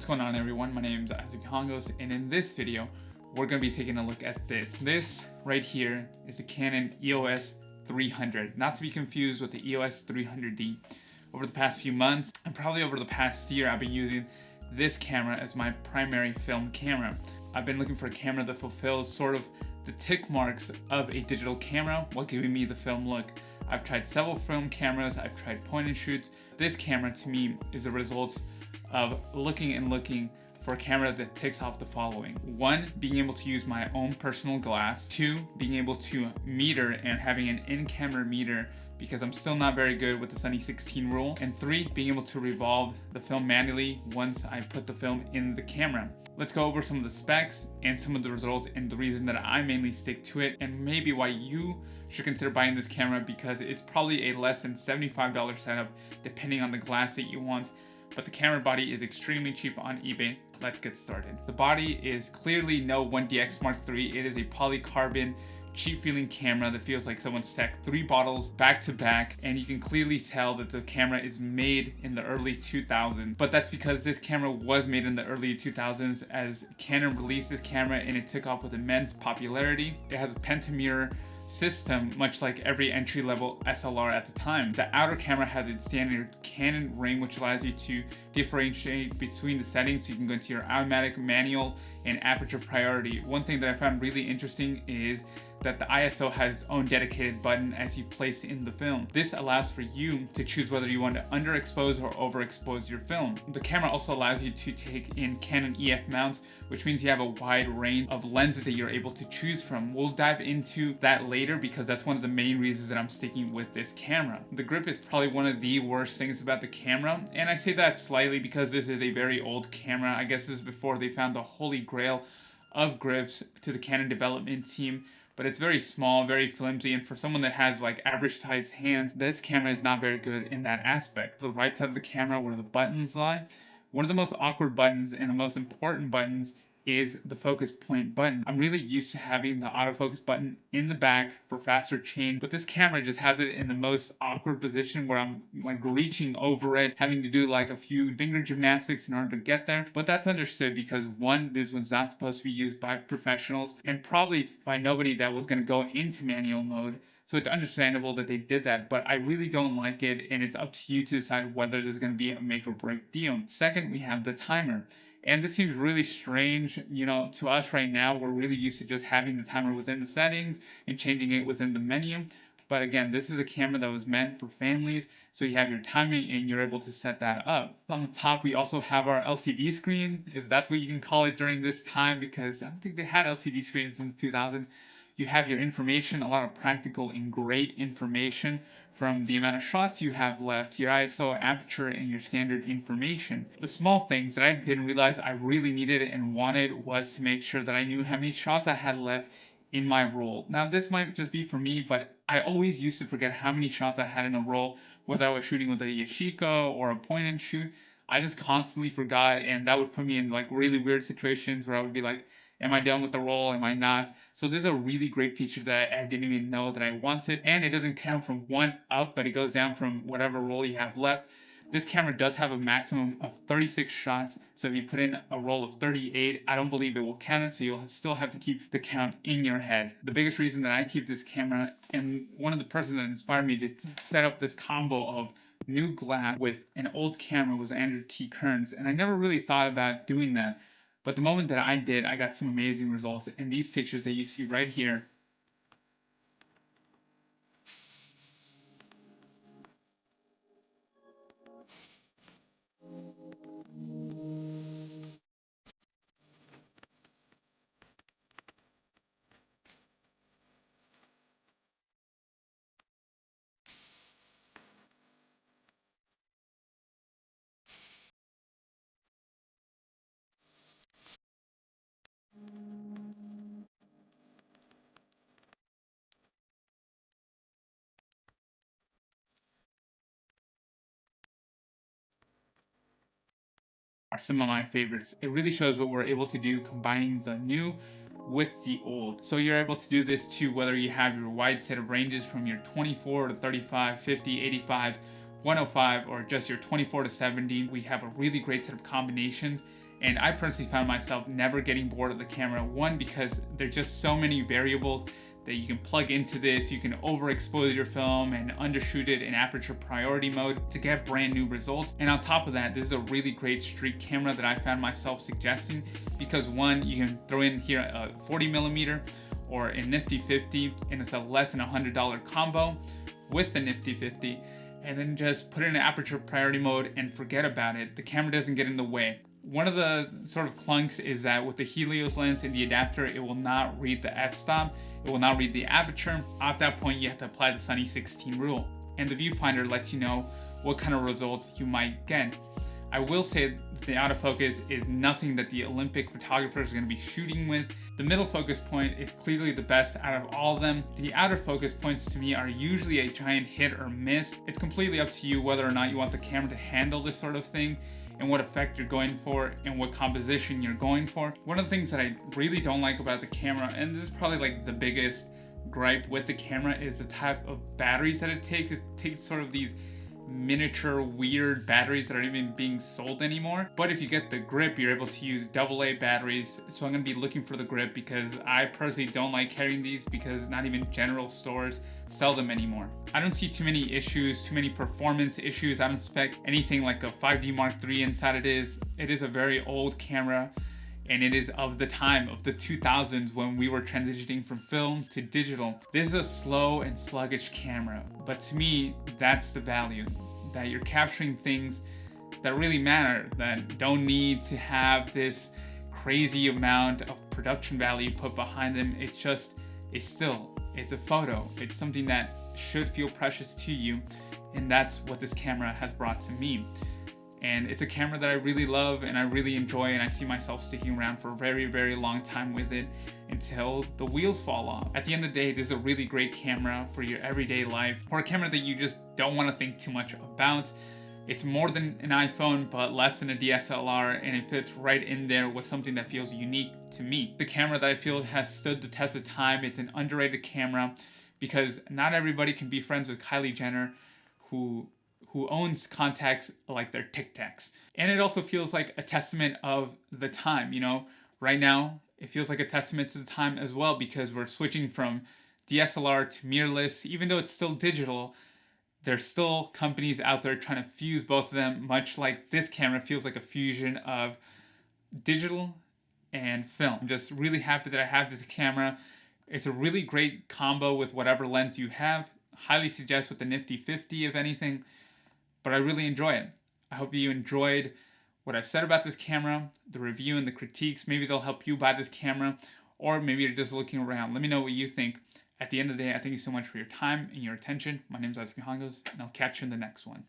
What's going on, everyone? My name is Isaac Hongos, and in this video we're going to be taking a look at this. This right here is the Canon EOS 300, not to be confused with the EOS 300D. Over the past few months, and probably over the past year, I've been using this camera as my primary film camera. I've been looking for a camera that fulfills sort of the tick marks of a digital camera while giving me the film look. I've tried several film cameras, I've tried point and shoots. This camera to me is a result of looking for a camera that ticks off the following. 1, being able to use my own personal glass. 2, being able to meter and having an in-camera meter because I'm still not very good with the Sunny 16 rule. And 3, being able to revolve the film manually once I put the film in the camera. Let's go over some of the specs and some of the results and the reason that I mainly stick to it, and maybe why you should consider buying this camera, because it's probably a less than $75 setup depending on the glass that you want. But the camera body is extremely cheap on eBay. Let's get started. The body is clearly no 1DX Mark III. It is a polycarbon, cheap feeling camera that feels like someone stacked 3 bottles back to back, and you can clearly tell that the camera is made in the early 2000s. But that's because this camera was made in the early 2000s as Canon released this camera and it took off with immense popularity. It has a pentamirror system, much like every entry-level SLR at the time. The outer camera has its standard Canon ring, which allows you to differentiate between the settings, so you can go into your automatic, manual, and aperture priority. One thing that I found really interesting is that the ISO has its own dedicated button as you place in the film. This allows for you to choose whether you want to underexpose or overexpose your film. The camera also allows you to take in Canon EF mounts, which means you have a wide range of lenses that you're able to choose from. We'll dive into that later because that's one of the main reasons that I'm sticking with this camera. The grip is probably one of the worst things about the camera, and I say that slightly because this is a very old camera. I guess this is before they found the holy grail of grips to the Canon development team. But it's very small, very flimsy, and for someone that has like average sized hands, this camera is not very good in that aspect. The right side of the camera where the buttons lie, one of the most awkward buttons and the most important buttons is the focus point button. I'm really used to having the autofocus button in the back for faster change, but this camera just has it in the most awkward position where I'm like reaching over it, having to do like a few finger gymnastics in order to get there. But that's understood because 1, this one's not supposed to be used by professionals and probably by nobody that was going to go into manual mode. So it's understandable that they did that, but I really don't like it, and it's up to you to decide whether this is going to be a make or break deal. Second, we have the timer. And this seems really strange, to us right now. We're really used to just having the timer within the settings and changing it within the menu. But again, this is a camera that was meant for families, so you have your timing and you're able to set that up. On the top, we also have our LCD screen, if that's what you can call it during this time, because I don't think they had LCD screens in 2000. You have your information, a lot of practical and great information from the amount of shots you have left, your ISO, aperture, and your standard information. The small things that I didn't realize I really needed and wanted was to make sure that I knew how many shots I had left in my roll. Now this might just be for me, but I always used to forget how many shots I had in a roll, whether I was shooting with a Yashica or a point and shoot. I just constantly forgot, and that would put me in like really weird situations where I would be like, am I done with the roll? Am I not? So this is a really great feature that I didn't even know that I wanted, and it doesn't count from 1 up, but it goes down from whatever roll you have left. This camera does have a maximum of 36 shots, so if you put in a roll of 38, I don't believe it will count it, so you'll still have to keep the count in your head. The biggest reason that I keep this camera, and one of the persons that inspired me to set up this combo of new glass with an old camera, was Andrew T. Kearns, and I never really thought about doing that. But the moment that I did, I got some amazing results. And these pictures that you see right here are some of my favorites. It really shows what we're able to do combining the new with the old. So you're able to do this too, whether you have your wide set of ranges from your 24 to 35, 50, 85, 105, or just your 24 to 70. We have a really great set of combinations, And I personally found myself never getting bored of the camera. One, because there's just so many variables that you can plug into this. You can overexpose your film and undershoot it in aperture priority mode to get brand new results. And on top of that, this is a really great street camera that I found myself suggesting, because one, you can throw in here a 40mm or a nifty 50, and it's a less than $100 combo with the nifty 50, and then just put it in aperture priority mode and forget about it. The camera doesn't get in the way. One of the sort of clunks is that with the Helios lens and the adapter, it will not read the f-stop, it will not read the aperture. At that point, you have to apply the Sunny 16 rule, and the viewfinder lets you know what kind of results you might get. I will say the autofocus is nothing that the Olympic photographers are going to be shooting with. The middle focus point is clearly the best out of all of them. The outer focus points to me are usually a giant hit or miss. It's completely up to you whether or not you want the camera to handle this sort of thing, and what effect you're going for, and what composition you're going for. One of the things that I really don't like about the camera, and this is probably like the biggest gripe with the camera, is the type of batteries that it takes. It takes sort of these miniature weird batteries that aren't even being sold anymore. But if you get the grip, you're able to use AA batteries. So I'm going to be looking for the grip, because I personally don't like carrying these, because not even general stores sell them anymore. I don't see too many issues, too many performance issues. I don't expect anything like a 5D Mark III inside it is. It is a very old camera, and it is of the time of the 2000s when we were transitioning from film to digital. This is a slow and sluggish camera, but to me, that's the value, that you're capturing things that really matter, that don't need to have this crazy amount of production value put behind them. It's just a still, it's a photo, it's something that should feel precious to you, and that's what this camera has brought to me. And it's a camera that I really love and I really enjoy, and I see myself sticking around for a very, very long time with it until the wheels fall off. At the end of the day, this is a really great camera for your everyday life, for a camera that you just don't want to think too much about. It's more than an iPhone, but less than a DSLR, and it fits right in there with something that feels unique to me. The camera that I feel has stood the test of time. It's an underrated camera, because not everybody can be friends with Kylie Jenner, who owns contacts like they're Tic Tacs. And it also feels like a testament of the time, you know? Right now, it feels like a testament to the time as well, because we're switching from DSLR to mirrorless. Even though it's still digital, there's still companies out there trying to fuse both of them, much like this camera feels like a fusion of digital and film. I'm just really happy that I have this camera. It's a really great combo with whatever lens you have. Highly suggest with the nifty 50, if anything. But I really enjoy it. I hope you enjoyed what I've said about this camera, the review and the critiques. Maybe they'll help you buy this camera, or maybe you're just looking around. Let me know what you think. At the end of the day, I thank you so much for your time and your attention. My name is Isaac Hongos, and I'll catch you in the next one.